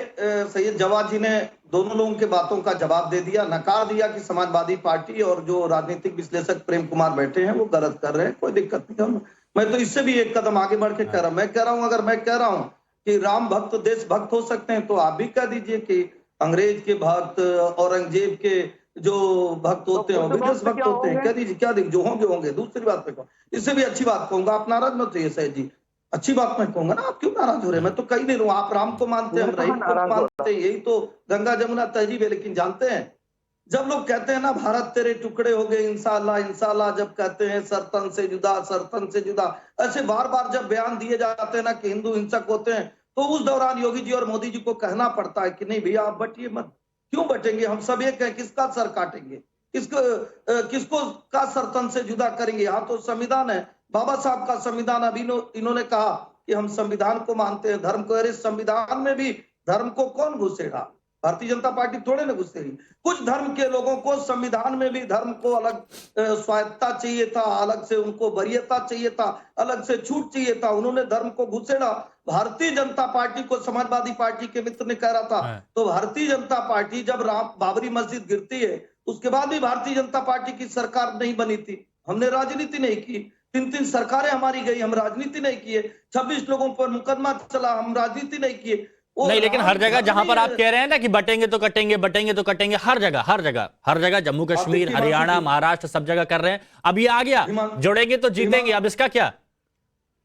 सैयद जवाद जी ने दोनों लोगों के बातों का जवाब दे दिया, नकार दिया कि समाजवादी पार्टी और जो राजनीतिक विश्लेषक प्रेम कुमार बैठे हैं वो गलत कर रहे हैं, कोई दिक्कत नहीं। मैं तो इससे भी एक कदम आगे बढ़ के कह रहा हूं, मैं कह रहा हूं अगर मैं कह रहा हूं कि राम भक्त देश भक्त हो सकते हैं तो आप भी कह दीजिए कि अंग्रेज के भक्त, औरंगजेब के जो भक्त होते हैं वो भी देश भक्त होते हैं, कह दीजिए, क्या दीजिए, जो होंगे। दूसरी बात पे कहूँ, इससे भी अच्छी बात कहूंगा, आप नाराज मत होइए सैयद जी, अच्छी बात मैं कहूंगा ना, आप क्यों नाराज हो रहे हैं? मैं तो कहीं नहीं रहूं, आप राम को मानते हैं, हम रहीम को मानते हैं, यही तो गंगा जमुना तहजीब है। लेकिन जानते हैं जब लोग कहते हैं ना भारत तेरे टुकड़े हो गए इंशाअल्लाह इंशाअल्लाह, जब कहते हैं सरतन से जुदा, ऐसे बार बार जब बयान दिए जाते हैं ना कि हिंदू हिंसक होते हैं, तो उस दौरान योगी जी और मोदी जी को कहना पड़ता है कि नहीं भैया आप बटिए मत। क्यों बटेंगे? हम सब एक हैं, किसका सर काटेंगे, किसको का सरतन से जुदा करेंगे? यहाँ तो संविधान है, बाबा साहब का संविधान। अभी इन्होंने कहा कि हम संविधान को मानते हैं, धर्म को। अरे संविधान में भी धर्म को कौन घुसेड़ा? भारतीय जनता पार्टी थोड़े ना घुसेगी। कुछ धर्म के लोगों को संविधान में भी धर्म को अलग स्वायत्ता चाहिए था, अलग से उनको वरीयता चाहिए था, अलग से छूट चाहिए था, उन्होंने धर्म को घुसेड़ा। भारतीय जनता पार्टी को समाजवादी पार्टी के मित्र ने कह रहा था, तो भारतीय जनता पार्टी जब बाबरी मस्जिद गिरती है उसके बाद भी भारतीय जनता पार्टी की सरकार नहीं बनी थी, हमने राजनीति नहीं की, 3 सरकारें हमारी गई, हम राजनीति नहीं किए, 26 लोगों पर मुकदमा चला, हम राजनीति नहीं किए। नहीं, लेकिन हर जगह जहां पर आप कह रहे हैं ना कि बटेंगे तो कटेंगे, हर जगह जम्मू कश्मीर, हरियाणा, महाराष्ट्र सब जगह कर रहे हैं। अब ये आ गया जोड़ेंगे तो जीतेंगे, अब इसका क्या?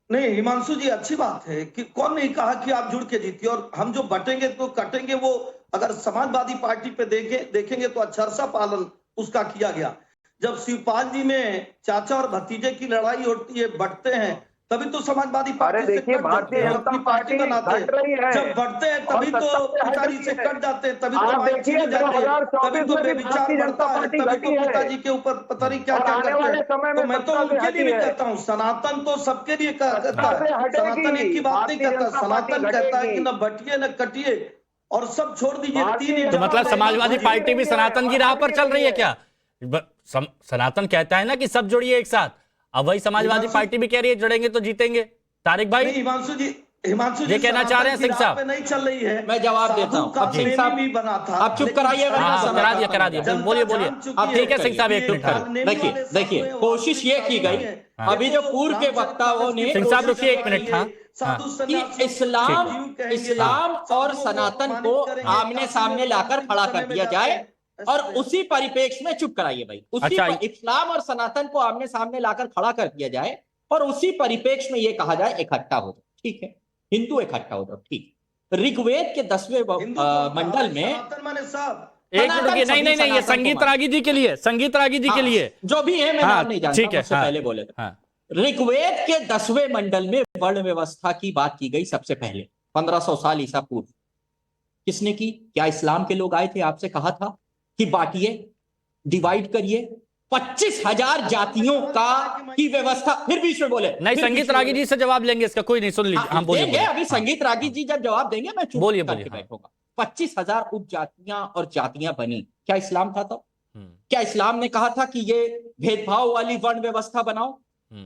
नहीं हिमांशु जी, अच्छी बात है कि कौन नहीं कहा कि आप जुड़ के जीतिए, और हम जो बटेंगे तो कटेंगे, वो अगर समाजवादी पार्टी पे देखेंगे तो अक्षरशः पालन उसका किया गया। जब शिवपाल जी में चाचा और भतीजे की लड़ाई होती है, बटते हैं, तभी तो समाजवादी अरे पार्टी से देखिए, कट भारतीय जाते हैं, जनता अपनी पार्टी पार्टी बनाते घट रही है हैं। जब बढ़ते हैं तभी और तो सत्ता से हट पिताजी रही से है। कट जाते हैं, तभी तो आप माइक देखिए छीनी जाती है, 2024 तभी तो में भी बेविचार भारतीय जनता बढ़ता है, पार्टी तभी घटी तो है पिताजी के ऊपर पता नहीं क्या और क्या आने करते वाले हैं। समय तो में मैं तो सत्ता से उनके लिए हटी भी है। कहता हूँ, सनातन तो सबके लिए कहता सत्ता से है। सनातन एक हटेगी, ही बात नहीं भारतीय कहता, जनता पार्टी सनातन कहता है कि घटेगी। न बटिए न कटिए और सब छोड़ दीजिए, भारतीय तीन ही तो जनता मतलब पार्टी समाजवादी घट पार्टी भी रही है सनातन की और राह घट पर चल रही है है। क्या? सनातन कहता है ना कि सब जुड़िए एक साथ, अब वही समाजवादी हिमांशु- पार्टी भी कह रही है जुड़ेंगे तो जीतेंगे। तारिक भाई नहीं, हिमांशु जी ये कहना चाह रहे हैं सिंह साहब? नहीं चल रही है। मैं जवाब देता हूं। अब सिंह साहब भी बना था, आप चुप कराइए, लेकिन वरना हाँ, समय करा खत्म दिया हो करा जाएगा। दिया, बोलिए बोलिए। अब ठीक है सिंह साहब, एक मिनट देखिए देखिए कोशिश ये की गई, अभी जो पूर्व के वक्ताओं ने सिंह साहब रुकिए एक मिनट। हाँ कि इस्लाम और सनातन को आमने सामने लाकर खड़ा कर दिया जाए और उसी परिप्रेक्ष्य में, चुप कराइए भाई, उसी अच्छा, इस्लाम और सनातन को आमने सामने लाकर खड़ा कर दिया जाए और उसी परिप्रेक्ष्य में ये कहा जाए इकट्ठा हो जाओ, ठीक है, हिंदू इकट्ठा हो जाओ, ठीक। ऋग्वेद के 10वें मंडल में एक मिनट रुकिए, नहीं नहीं नहीं, ये संगीत रागी जी के लिए, संगीत रागी जी के लिए जो भी है, मैं नाम नहीं जानता, ठीक है, मुझसे पहले बोले थे। ऋग्वेद के 10वें मंडल में वर्ण व्यवस्था की बात की गई सबसे पहले 1500 साल ईसा पूर्व। किसने की? क्या इस्लाम के लोग आए थे, आपसे कहा था कि बांटिए, डिवाइड करिए, 25,000 जातियों का की व्यवस्था, फिर बीच में बोले नहीं। संगीत रागी जी से जवाब लेंगे इसका, कोई नहीं, सुन लीजिए। हाँ बोलिए। अभी संगीत रागी जी जब जवाब देंगे मैं चुप बोलिए करके बैठूंगा। 25,000 उपजातियां और जातियां बनी, क्या इस्लाम था तब? क्या इस्लाम ने कहा था कि ये भेदभाव वाली वर्ण व्यवस्था बनाओ,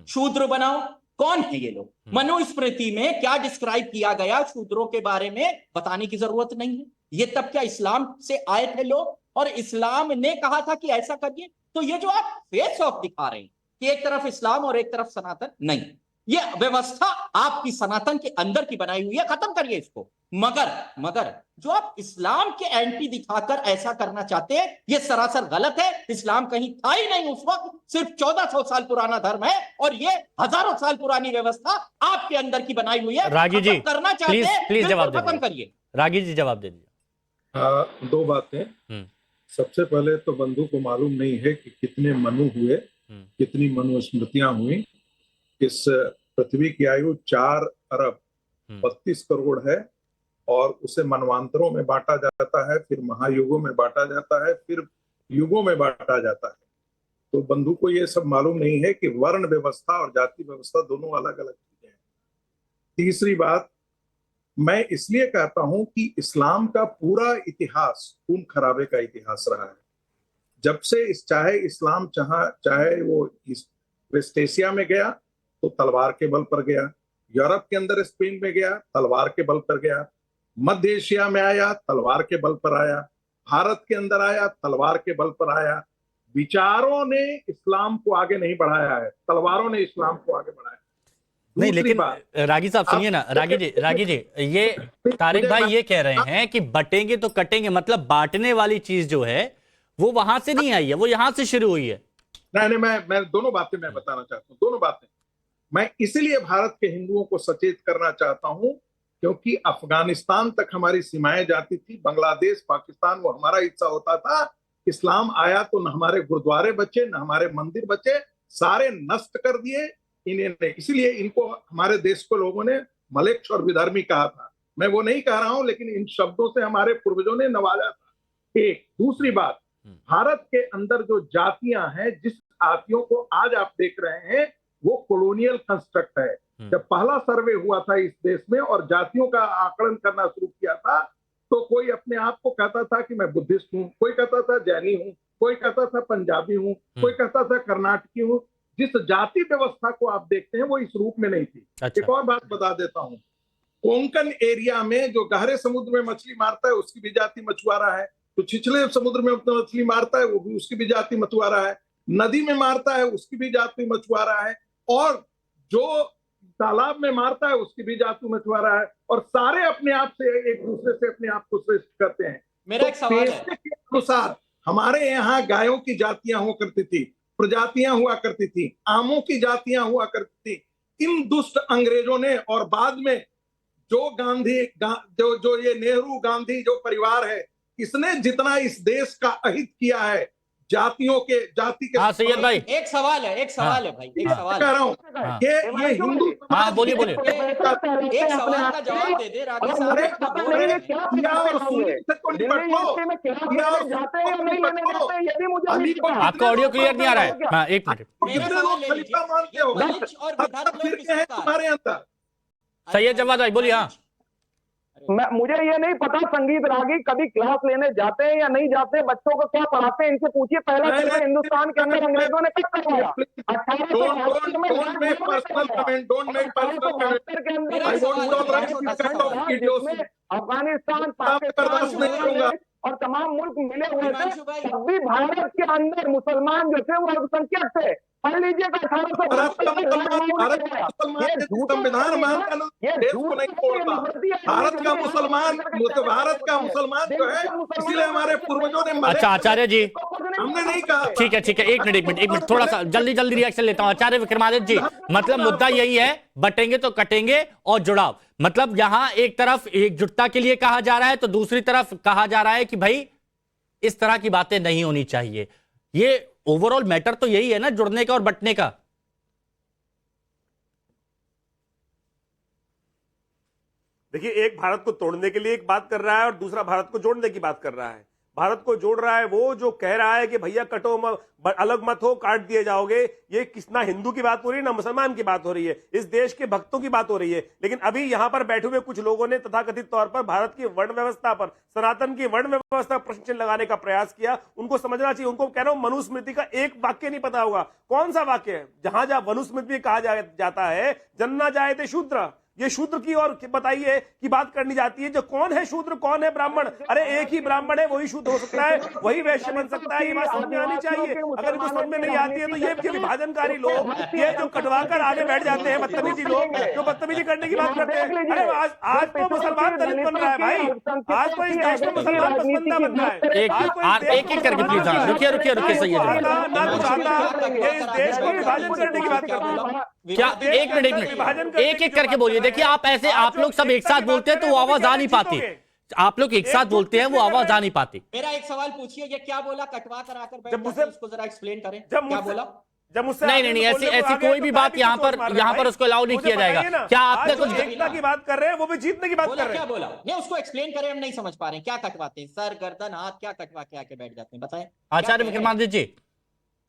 शूद्र बनाओ? कौन है ये लोग? मनुस्मृति में क्या डिस्क्राइब किया गया शूद्रों के बारे में बताने की जरूरत नहीं है। ये तब क्या इस्लाम से आए थे लोग और इस्लाम ने कहा था कि ऐसा करिए? तो ये जो आप फेस ऑफ दिखा रहे हैं कि एक तरफ इस्लाम और एक तरफ सनातन, नहीं, ये व्यवस्था आपकी सनातन के अंदर की बनाई हुई है, खत्म करिए इसको। मगर जो आप इस्लाम के एंटी दिखाकर ऐसा करना चाहते हैं, ये सरासर गलत है। इस्लाम कहीं था ही नहीं उस वक्त, सिर्फ 1400 साल पुराना धर्म है और ये हजारों साल पुरानी व्यवस्था आपके अंदर की बनाई हुई है। रागी जी करना चाहते हैं, प्लीज जवाब खत्म करिए। रागी जी जवाब दे दीजिए। दो बातें। सबसे पहले तो बंधु को मालूम नहीं है कि कितने मनु हुए, कितनी मनुस्मृतियां हुई। इस पृथ्वी की आयु 4 अरब 32 करोड़ है और उसे मनवांतरों में बांटा जाता है, फिर महायुगों में बांटा जाता है, फिर युगों में बांटा जाता है। तो बंधु को ये सब मालूम नहीं है कि वर्ण व्यवस्था और जाति व्यवस्था दोनों अलग अलग चीजें हैं। तीसरी बात, मैं इसलिए कहता हूं कि इस्लाम का पूरा इतिहास खून खराबे का इतिहास रहा है। जब से चाहे इस्लाम चाहे वो वेस्ट एशिया में गया तो तलवार के बल पर गया, यूरोप के अंदर स्पेन में गया तलवार के बल पर गया, मध्य एशिया में आया तलवार के बल पर आया, भारत के अंदर आया तलवार के बल पर आया। विचारों ने इस्लाम को आगे नहीं बढ़ाया है, तलवारों ने इस्लाम को आगे बढ़ाया। नहीं, लेकिन रागी साहब सुनिए ना, रागी जी ये तारिक भाई ये कह रहे हैं कि बटेंगे तो कटेंगे, मतलब बांटने वाली चीज जो है वो वहां से नहीं आई है, वो यहां से शुरू हुई है। नहीं, मैं दोनों बातें मैं बताना चाहता हूँ, दोनों बातें। मैं इसलिए भारत के हिंदुओं को सचेत करना चाहता हूं क्योंकि अफगानिस्तान तक हमारी सीमाएं जाती थी, बांग्लादेश, पाकिस्तान वो हमारा हिस्सा होता था। इस्लाम आया तो न हमारे गुरुद्वारे बचे, न हमारे मंदिर बचे, सारे नष्ट कर दिए इन्हें। इसलिए इनको हमारे देश को लोगों ने मलेच्छ और विधर्मी कहा था। मैं वो नहीं कह रहा हूं, लेकिन इन शब्दों से हमारे पूर्वजों ने नवाजा था। एक दूसरी बात, भारत के अंदर जो जातियां हैं, जिस जातियों को आज आप देख रहे हैं, वो कॉलोनियल कंस्ट्रक्ट है। जब पहला सर्वे हुआ था इस देश में और जातियों का आकलन करना शुरू किया था, तो कोई अपने आप को कहता था कि मैं बुद्धिस्ट हूँ, कोई कहता था जैनी हूँ, कोई कहता था पंजाबी हूँ, कोई कहता था कर्नाटकी हूँ। जिस जाति व्यवस्था को आप देखते हैं वो इस रूप में नहीं थी। अच्छा। एक और बात बता देता हूँ, कोंकण एरिया में जो गहरे समुद्र में मछली मारता है उसकी भी जाति मछुआरा है, तो छिछले समुद्र में मछली मारता है वो भी, उसकी भी जाति मछुआरा है, नदी में मारता है उसकी भी जाति मछुआरा है, और जो तालाब में मारता है उसकी भी जाति मछुआरा है, और सारे अपने आप से एक दूसरे से अपने आप को श्रेष्ठ करते हैं। मेरा एक सवाल है, के अनुसार हमारे यहाँ गायों की जातियां हुआ करती थी, प्रजातियां हुआ करती थी, आमों की जातियां हुआ करती थी। इन दुष्ट अंग्रेजों ने और बाद में जो गांधी जो ये नेहरू गांधी जो परिवार है, इसने जितना इस देश का अहित किया है, जाति के हाँ सैयद भाई, एक सवाल है भाई, एक सवाल कह रहा हूँ ये हिंदू हाँ बोलिए बोलिए। एक सवाल का जवाब दे दे रागी साहब। आपका ऑडियो क्लियर नहीं आ रहा है। हाँ एक मिनट, तुम्हारे अंदर सैयद जवाद भाई बोलिए। हाँ मुझे ये नहीं पता संगीत रागी कभी क्लास लेने जाते हैं या नहीं जाते, बच्चों को क्या पढ़ाते हैं इनसे पूछिए। पहला सर्वे हिंदुस्तान के अंदर अंग्रेजों ने कब करवाया? 1872 में अफगानिस्तान, पाकिस्तान और तमाम मुल्क मिले हुए थे, तब भी भारत के अंदर मुसलमान जो थे वो अल्पसंख्यक थे। पढ़ लीजिएगा 1872 संविधान भारत का मुसलमान जो है, इसीलिए हमारे पूर्वजों ने अच्छा आचार्य जी, हमने नहीं कहा। ठीक है एक मिनट थोड़ा सा जल्दी रिएक्शन लेता हूं। आचार्य विक्रमादित्य जी, मतलब मुद्दा यही है, बटेंगे तो कटेंगे और जुड़ाव, मतलब यहां एक तरफ एकजुटता के लिए कहा जा रहा है तो दूसरी तरफ कहा जा रहा है कि भाई इस तरह की बातें नहीं होनी चाहिए। ये ओवरऑल मैटर तो यही है ना, जुड़ने का और बटने का। देखिए, एक भारत को तोड़ने के लिए एक बात कर रहा है और दूसरा भारत को जोड़ने की बात कर रहा है। भारत को जोड़ रहा है वो जो कह रहा है कि भैया कटो अलग मत हो, काट दिए जाओगे। ये किसना हिंदू की बात हो रही है ना मुसलमान की बात हो रही है, इस देश के भक्तों की बात हो रही है। लेकिन अभी यहां पर बैठे हुए कुछ लोगों ने तथाकथित तौर पर भारत की वर्ण व्यवस्था पर, सनातन की वर्ण व्यवस्था पर प्रश्न चिन्ह लगाने का प्रयास किया। उनको समझना चाहिए। उनको कह रहा हूं, मनुस्मृति का एक वाक्य नहीं पता होगा। कौन सा वाक्य है? जहां मनुस्मृति में कहा जाता है जन्ना जाए थे शूद्र, ये शूद्र की और बताइए की बात करनी जाती है। जो कौन है शूद्र, कौन है ब्राह्मण? अरे एक ही ब्राह्मण है, वही शुद्ध हो सकता है, वही वैश्य बन सकता है। ये बात समझ में आनी चाहिए। अगर इनको समझ में नहीं आती है तो ये विभाजनकारी लोग, ये जो कटवाकर आगे बैठ जाते हैं, बदतमीजी लोग जो बदतमीजी करने की बात करते हैं। अरे आज तो मुसलमान दलित बन रहा है भाई, आज तो इस देश में मुसलमान पसंदीदा बन रहा है। एक करके प्लीज, रुकिए सैयद ना कुछ आता, ये इस देश को विभाजन करने की बात करते हैं। क्या एक मिनट एक करके बोलिए। देखिए आप लोग सब एक साथ बोलते हैं तो वो आवाज आ नहीं पाती। आप लोग एक साथ बोलते हैं, वो आवाज आ नहीं पाती। मेरा एक सवाल पूछिए, ये क्या बोला? कटवा कर आकर बैठ जाते हैं, उसको जरा एक्सप्लेन करें, क्या बोला? नहीं ऐसी कोई भी बात यहाँ पर उसको अलाउ नहीं किया जाएगा। क्या आपने कुछ एकता की बात कर रहे हैं, वो भी जीतने की बात कर रहे हैं। क्या बोला? नहीं, उसको एक्सप्लेन करें, हम नहीं समझ पा रहे हैं। क्या कटवाते हैं? सर, गर्दन, हाथ, क्या कटवा के आके बैठ जाते हैं? बताएं। आचार्य विक्रमादित्य जी,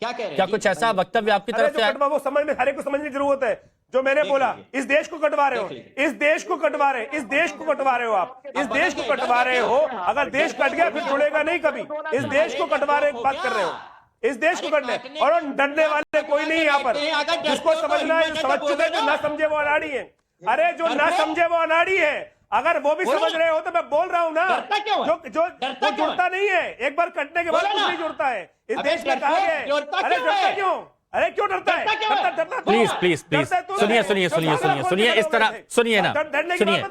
क्या कह रहे हैं? क्या कुछ ऐसा वक्तव्य आपकी तरफ से? वो समझ में, हर एक को समझने की जरूरत है। जो मैंने बोला, इस देश को कटवा रहे हो, इस देश को कटवा रहे हो, इस देश को कटवा रहे हो, आप इस देश को कटवा रहे हो। अगर देश कट गया फिर जुड़ेगा नहीं कभी। इस देश को कटवा रहे बात कर रहे हो, इस देश को कटने, और डरने वाले कोई नहीं यहाँ पर। जिसको समझना है समझ चुके, जो ना समझे वो अनाड़ी है। अरे जो ना समझे वो अनाड़ी है। अगर वो भी समझ रहे हो तो मैं बोल रहा हूँ ना, जो जुड़ता नहीं है, एक बार कटने के बाद कुछ नहीं जुड़ता है। इस देश में कहा गया है। अरे डरता क्यों? अरे क्यों डरता है? प्लीज सुनिए इस तरह, सुनिए ना, सुनिए।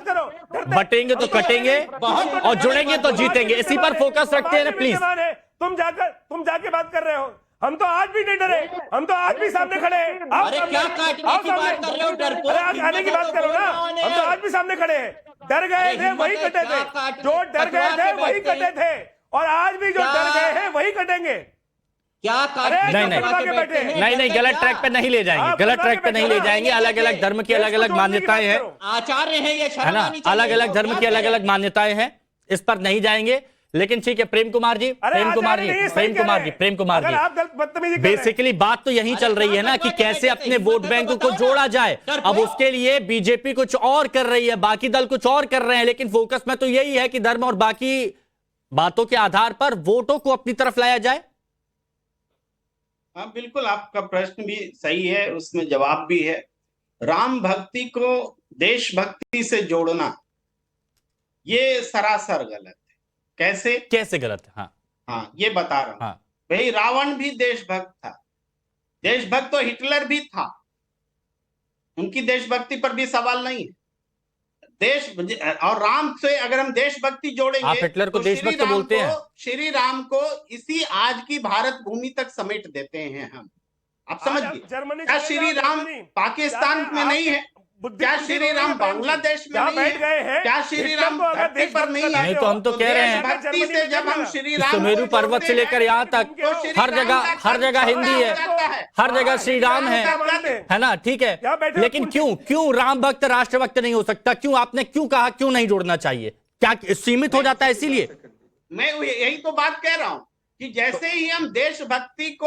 बटेंगे तो कटेंगे और जुड़ेंगे तो जीतेंगे, इसी पर फोकस रखते हैं ना प्लीज। तुम जाके बात कर रहे हो। हम तो आज भी नहीं डरे, हम तो आज भी सामने खड़े हैं। अरे क्या काटने की बात कर रहे हो? डरपोक आने की बात करो ना। हम तो आज भी सामने खड़े हैं। डर गए थे वही कटे थे, जो डर गए थे वही कटे थे, और आज भी जो डर गए हैं वही कटेंगे। नहीं, गलत ट्रैक पे नहीं ले जाएंगे, गलत ट्रैक पे नहीं ले जाएंगे। अलग अलग धर्म की अलग अलग मान्यताएं हैं, आचार्य हैं ये, है ना, अलग अलग धर्म की अलग अलग मान्यताएं हैं, इस पर नहीं जाएंगे। लेकिन ठीक है, प्रेम कुमार जी, बेसिकली बात तो यही चल रही है ना कि कैसे अपने वोट बैंक को जोड़ा जाए। अब उसके लिए बीजेपी कुछ और कर रही है, बाकी दल कुछ और कर रहे हैं, लेकिन फोकस में तो यही है कि धर्म और बाकी बातों के आधार पर वोटों को अपनी तरफ लाया जाए। हाँ बिल्कुल, आपका प्रश्न भी सही है, उसमें जवाब भी है। राम भक्ति को देशभक्ति से जोड़ना ये सरासर गलत है। कैसे गलत है? हाँ ये बता रहा हूं। भाई रावण भी देशभक्त था, देशभक्त तो हिटलर भी था, उनकी देशभक्ति पर भी सवाल नहीं है। देश और राम से अगर हम देशभक्ति जोड़ेंगे, आप हिटलर को देशभक्त बोलते हैं। श्री राम को इसी आज की भारत भूमि तक समेट देते हैं हम। आप समझिए, क्या श्री राम पाकिस्तान में नहीं है? क्या श्री राम बांग्लादेश में नहीं बैठ गए हैं? क्या श्री राम धरती पर नहीं है? नहीं तो हम तो कह रहे हैं भक्ति से जब हम श्री राम सुमेरु पर्वत से लेकर यहाँ तक हर जगह हिंदी है, हर जगह श्री राम है ना? ठीक है, लेकिन क्यों राम भक्त राष्ट्र भक्त नहीं हो सकता? क्यों आपने क्यों कहा क्यों नहीं जोड़ना चाहिए? क्या सीमित हो जाता है इसीलिए? मैं यही तो बात कह रहा हूं कि जैसे ही हम देशभक्ति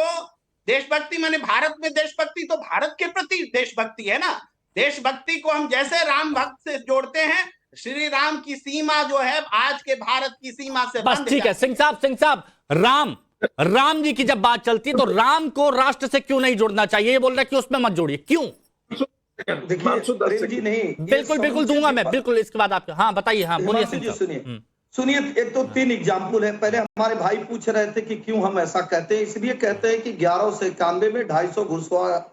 माने भारत में देशभक्ति तो भारत के प्रति देशभक्ति है ना। देशभक्ति को हम जैसे राम भक्त से जोड़ते हैं, श्री राम की सीमा जो है आज के भारत की सीमा से बस ठीक है। सिंह साहब राम जी की जब बात चलती है तो राम को राष्ट्र से क्यों नहीं जोड़ना चाहिए? ये बोल रहे कि उसमें मत जोड़िए, क्यों? देखिए नहीं, बिल्कुल दूंगा मैं, बिल्कुल। इसके बाद आप हाँ बताइए, हाँ बोलिए। सुनिए, एक तो 3 एग्जाम्पल है। पहले हमारे भाई पूछ रहे थे कि क्यों हम ऐसा कहते हैं। इसलिए कहते हैं कि 1191 में 250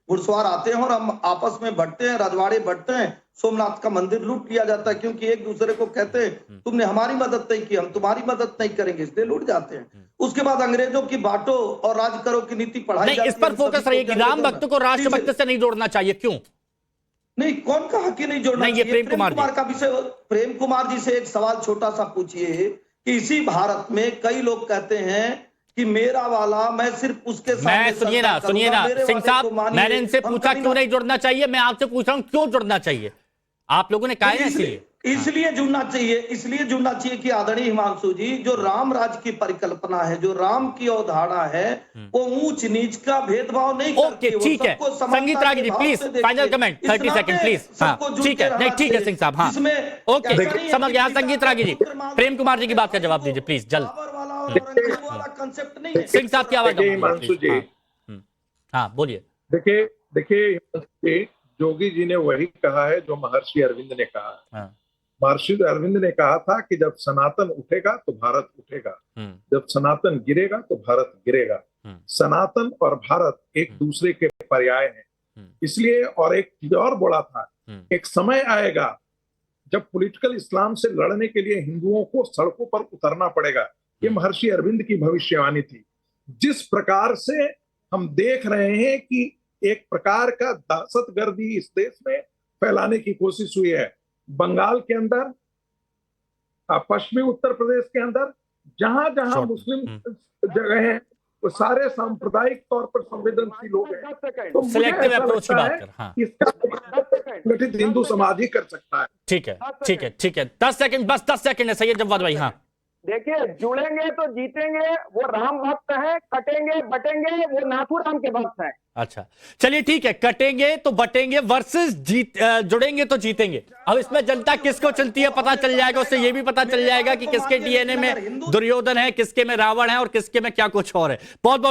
घुड़सवार आते हैं और हम आपस में बढ़ते हैं, रजवाड़े बढ़ते हैं, सोमनाथ का मंदिर लूट लिया जाता है, क्योंकि एक दूसरे को कहते हैं तुमने हमारी मदद नहीं की, हम तुम्हारी मदद नहीं करेंगे, इसलिए लूट जाते हैं। उसके बाद अंग्रेजों की बांटो और राज करो की नीति पढ़ाई नहीं, इस पर फोकस रहिए कि राम भक्त को राष्ट्र भक्त से नहीं जोड़ना चाहिए, क्यों? नहीं, कौन कहा कि नहीं जोड़ना नहीं, ये चाहिए? प्रेम कुमार का विषय। प्रेम कुमार जी से एक सवाल छोटा सा पूछिए कि इसी भारत में कई लोग कहते हैं कि मेरा वाला, मैं सिर्फ उसके साथ। सुनिए ना सिंह साहब, मैंने इनसे पूछा क्यों नहीं जुड़ना चाहिए, मैं आपसे पूछ रहा हूं क्यों जुड़ना चाहिए। आप लोगों ने कहा है इसलिए जुड़ना चाहिए कि आदरणीय हिमांशु जी, जो राम राज्य की परिकल्पना है, जो राम की अवधारणा है, वो ऊंच नीच का भेदभाव नहीं करती। ओके, ठीक है। Sangeet Ragi ji please final comment 30 second please. हाँ ठीक है, नहीं ठीक है सिंह साहब, हाँ ओके समझ गया। संगीत रागी जी, प्रेम कुमार जी की बात का जवाब दीजिए प्लीज जल्द। कंसेप्ट नहीं है। सिंह साहब की आवाज हिमांशु जी, हाँ बोलिए। देखिए जोगी जी ने वही कहा है जो महर्षि अरविंद ने कहा। महर्षि अरविंद ने कहा था कि जब सनातन उठेगा तो भारत उठेगा, जब सनातन गिरेगा तो भारत गिरेगा। सनातन और भारत एक दूसरे के पर्याय हैं। इसलिए, और एक चीज और बोला था, एक समय आएगा जब पॉलिटिकल इस्लाम से लड़ने के लिए हिंदुओं को सड़कों पर उतरना पड़ेगा। ये महर्षि अरविंद की भविष्यवाणी थी। जिस प्रकार से हम देख रहे हैं कि एक प्रकार का दहशतगर्दी इस देश में फैलाने की कोशिश हुई है, बंगाल के अंदर, पश्चिमी उत्तर प्रदेश के अंदर, जहां मुस्लिम जगह हैं, वो सारे सांप्रदायिक तौर पर संवेदनशील लोग हैं। तो मुझे ऐसा लगता है इसका गठित हिंदू समाज ही कर सकता है। ठीक है 10 सेकंड, बस 10 सेकंड है सैयद जवाद भाई। हाँ देखिए, जुड़ेंगे तो जीतेंगे, वो राम भक्त है, कटेंगे बटेंगे वो नाथूराम के भक्त है। अच्छा चलिए ठीक है, कटेंगे तो बटेंगे वर्सेस जुड़ेंगे तो जीतेंगे। अब इसमें जनता किसको चलती है पता चल जाएगा, उससे ये भी पता चल जाएगा कि किसके डीएनए में दुर्योधन है, किसके में रावण है और किसके में क्या कुछ और है। बहुत बहुत